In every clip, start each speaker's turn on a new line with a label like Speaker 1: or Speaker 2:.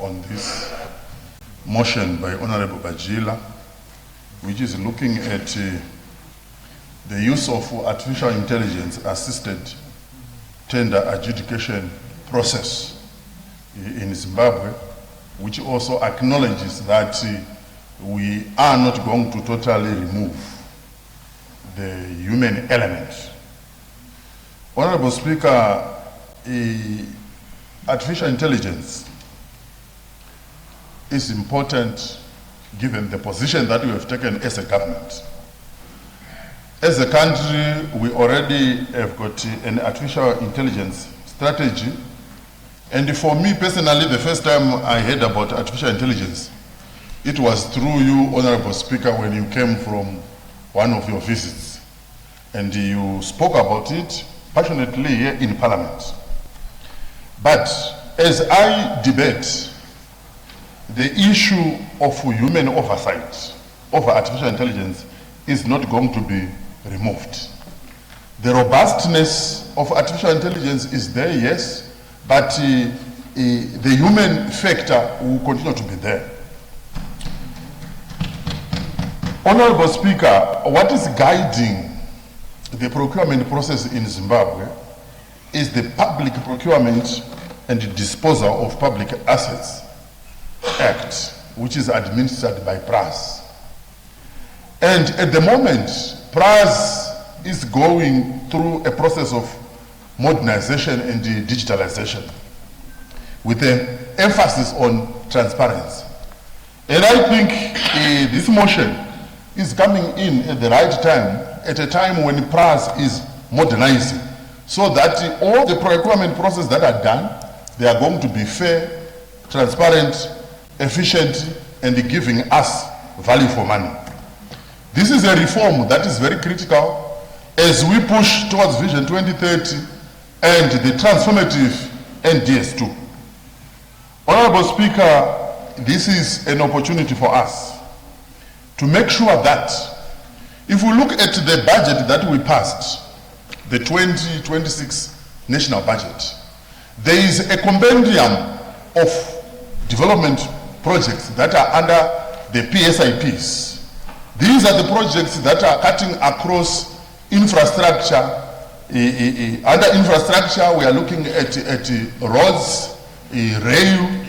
Speaker 1: on this motion by Honourable Bajila, which is looking at the use of artificial intelligence assisted tender adjudication process in Zimbabwe, which also acknowledges that we are not going to totally remove the human element. Honourable Speaker, artificial intelligence is important given the position that we have taken as a government. As a country, we already have got an artificial intelligence strategy. And for me personally, the first time I heard about artificial intelligence, it was through you, Honourable Speaker, when you came from one of your visits. And you spoke about it passionately here in Parliament. But as I debate the issue of human oversight over artificial intelligence is not going to be removed. The robustness of artificial intelligence is there, yes, but the human factor will continue to be there. Honourable Speaker, what is guiding the procurement process in Zimbabwe is the Public Procurement and Disposal of Public Assets Act, which is administered by PRAS. And at the moment, PRAS is going through a process of modernization and digitalization with an emphasis on transparency. And I think this motion is coming in at the right time, at a time when PRAS is modernizing, so that all the procurement processes that are done, they are going to be fair, transparent, efficient, and giving us value for money. This is a reform that is very critical as we push towards Vision 2030 and the transformative NDS2. Honourable Speaker, this is an opportunity for us to make sure that if we look at the budget that we passed, the 2026 national budget, there is a compendium of development projects that are under the PSIPs. These are the projects that are cutting across infrastructure. Under infrastructure, we are looking at roads, rail,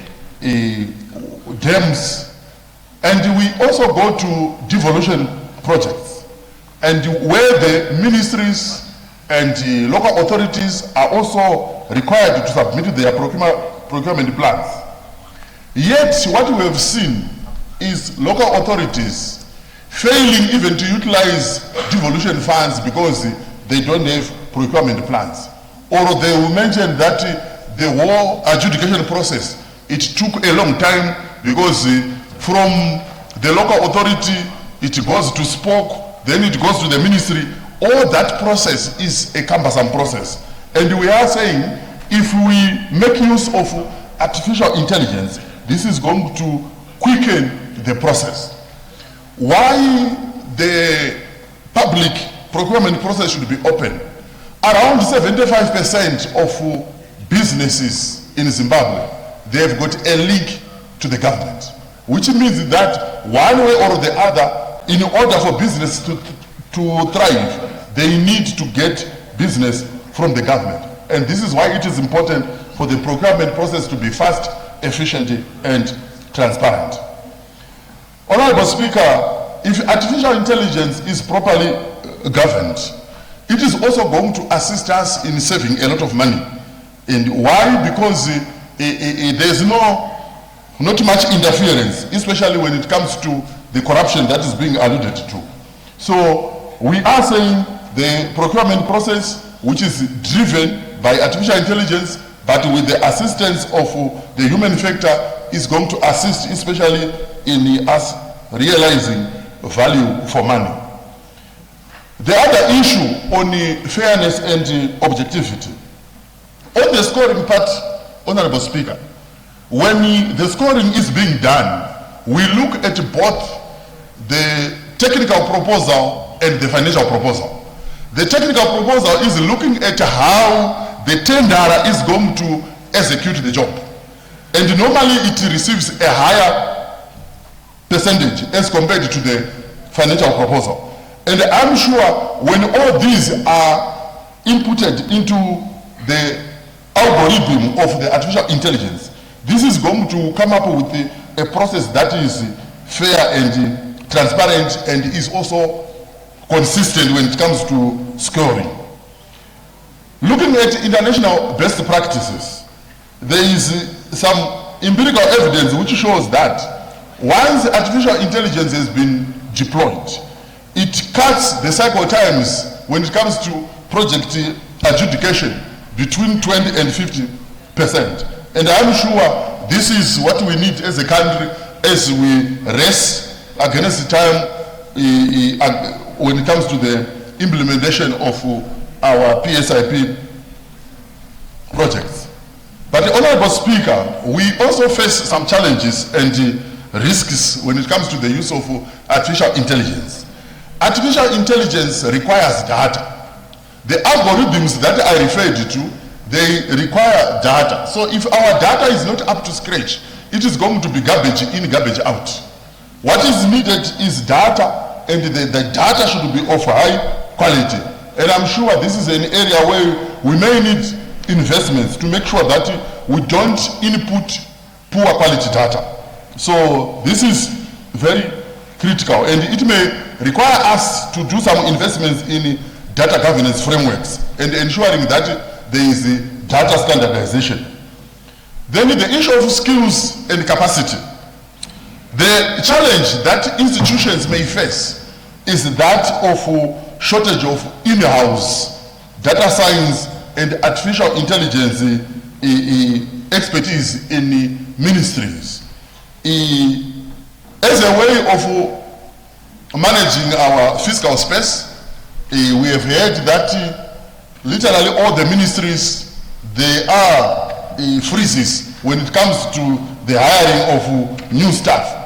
Speaker 1: dams, and we also go to devolution projects. And where the ministries and local authorities are also required to submit their procurement plans. Yet, what we have seen is local authorities failing even to utilize devolution funds because they don't have procurement plans. Or they will mention that the war adjudication process, it took a long time because from the local authority, it goes to SPOC, then it goes to the ministry. All that process is a cumbersome process. And we are saying, if we make use of artificial intelligence, this is going to quicken the process. Why the public procurement process should be open? Around 75% of businesses in Zimbabwe, they have got a link to the government, which means that one way or the other, in order for business to thrive, they need to get business from the government. And this is why it is important for the procurement process to be fast, efficient, and transparent. Honourable Speaker, if artificial intelligence is properly governed, it is also going to assist us in saving a lot of money. And why? Because there's not much interference, especially when it comes to the corruption that is being alluded to. So we are saying the procurement process, which is driven by artificial intelligence, but with the assistance of the human factor, is going to assist, especially in us realizing value for money. The other issue on fairness and objectivity. On the scoring part, Honourable Speaker, when the scoring is being done, we look at both the technical proposal and the financial proposal. The technical proposal is looking at how the tenderer is going to execute the job. And normally it receives a higher percentage as compared to the financial proposal. And I'm sure when all these are inputted into the algorithm of the artificial intelligence, this is going to come up with a process that is fair and transparent and is also consistent when it comes to scoring. Looking at international best practices, there is some empirical evidence which shows that once artificial intelligence has been deployed, it cuts the cycle times when it comes to project adjudication between 20 and 50%. And I'm sure this is what we need as a country as we race against time when it comes to the implementation of our PSIP projects. But Honourable Speaker, we also face some challenges and risks when it comes to the use of artificial intelligence. Artificial intelligence requires data. The algorithms that I referred to, they require data. So if our data is not up to scratch, it is going to be garbage in, garbage out. What is needed is data, and the data should be of high quality. And I'm sure this is an area where we may need investments to make sure that we don't input poor quality data. So this is very critical, and it may require us to do some investments in data governance frameworks and ensuring that there is data standardization. Then the issue of skills and capacity. The challenge that institutions may face is that of shortage of in-house data science and artificial intelligence expertise in ministries. As a way of managing our fiscal space, we have heard that literally all the ministries, there are freezes when it comes to the hiring of new staff.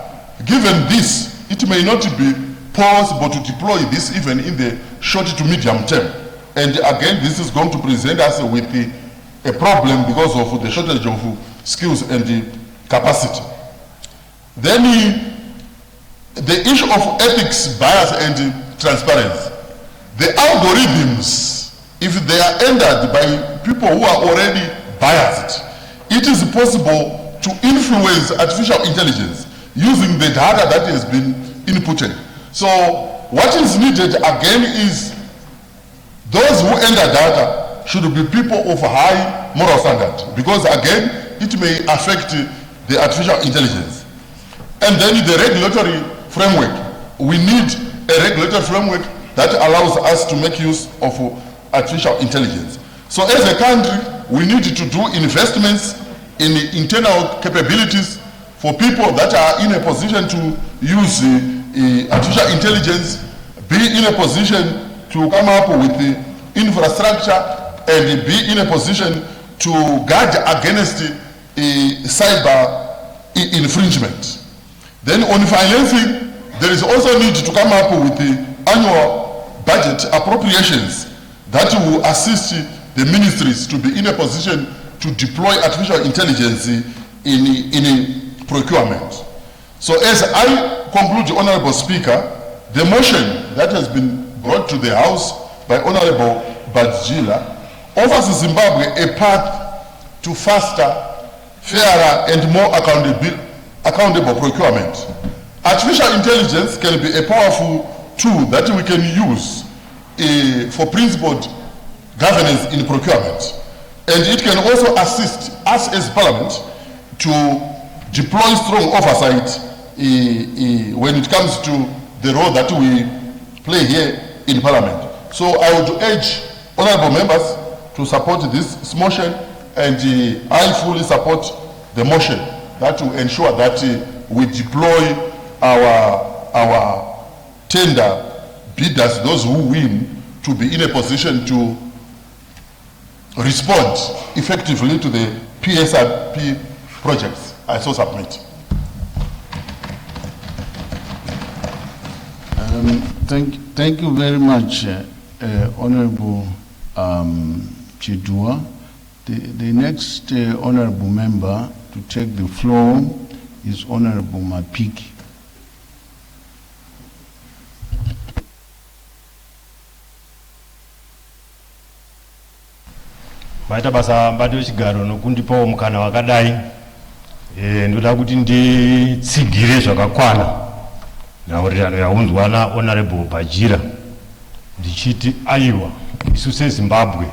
Speaker 1: Given this, it may not be possible to deploy this even in the short to medium term. And again, this is going to present us with a problem because of the shortage of skills and capacity. Then the issue of ethics, bias, and transparency. The algorithms, if they are entered by people who are already biased, it is possible to influence artificial intelligence using the data that has been inputted. So what is needed again is those who enter data should be people of high moral standard, because again, it may affect the artificial intelligence. And then the regulatory framework. We need a regulatory framework that allows us to make use of artificial intelligence. So as a country, we need to do investments in internal capabilities for people that are in a position to use artificial intelligence, be in a position to come up with the infrastructure, and be in a position to guard against cyber infringement. Then on financing, there is also need to come up with the annual budget appropriations that will assist the ministries to be in a position to deploy artificial intelligence in procurement. So as I conclude, Honourable Speaker, the motion that has been brought to the House by Honourable Badzila offers Zimbabwe a path to faster, fairer, and more accountable procurement. Artificial intelligence can be a powerful tool that we can use for principled governance in procurement. And it can also assist us as Parliament to deploy strong oversight when it comes to the role that we play here in Parliament. So I would urge honourable members to support this motion, and I fully support the motion that will ensure that we deploy our tender bidders, those who win, to be in a position to respond effectively to the PSIP projects. I so submit.
Speaker 2: Thank you very much, Honourable Chiduwa. The next Honourable member to to take the floor is Honourable Mapiki.
Speaker 3: Maita basa mbadi wechigaro nokundipa mukana wakadai. Ndoda kuti nditsigire zvakakwana maererano yaunzwa naHonourable Bajira ndichiti aiwa isu seZimbabwe